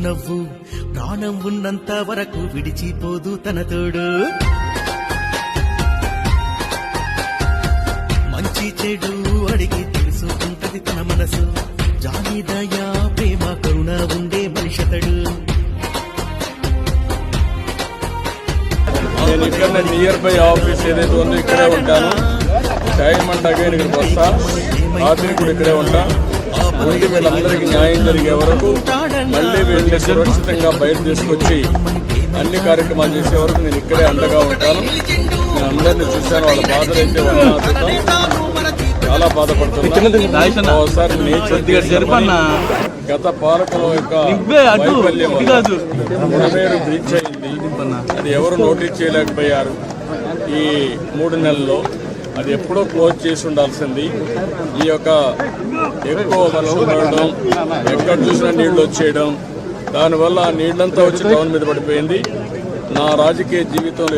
చిరునవ్వు ప్రాణం ఉన్నంత వరకు విడిచిపోదు తన తోడు. మంచి చెడు అడిగి తెలుసుకుంటది తన మనసు. జాలి దయా ప్రేమ కరుణ ఉండే మనిషతడు. నేను ఇక్కడ నియర్ బై ఆఫీస్ ఏదైతే ఉందో ఇక్కడే ఉంటాను. టైం అంటే ఇక్కడికి వస్తా, రాత్రి కూడా ఇక్కడే ఉంటా. ముందు వీళ్ళందరికీ న్యాయం జరిగే వరకు మళ్ళీ వీళ్ళని సురక్షితంగా బయట తీసుకొచ్చి అన్ని కార్యక్రమాలు చేసే వరకు నేను ఇక్కడే అండగా ఉంటాను. నేను అందరినీ చూశాను, వాళ్ళ బాధలైతే చాలా బాధపడుతున్నాను. ఒకసారి గత పాలకుల యొక్క వైఫల్యం మునమేరు బ్రీచ్ అయింది. అది ఎవరు నోటీస్ చేయలేకపోయారు. ఈ 3 నెలల్లో అది ఎప్పుడో క్లోజ్ చేసి ఉండాల్సింది. ఈ యొక్క ఎక్కువ వర్షం పడడం, ఎక్కడ చూసినా నీళ్లు వచ్చేయడం, దానివల్ల ఆ నీళ్లంతా వచ్చి టౌన్ మీద పడిపోయింది. నా రాజకీయ జీవితంలో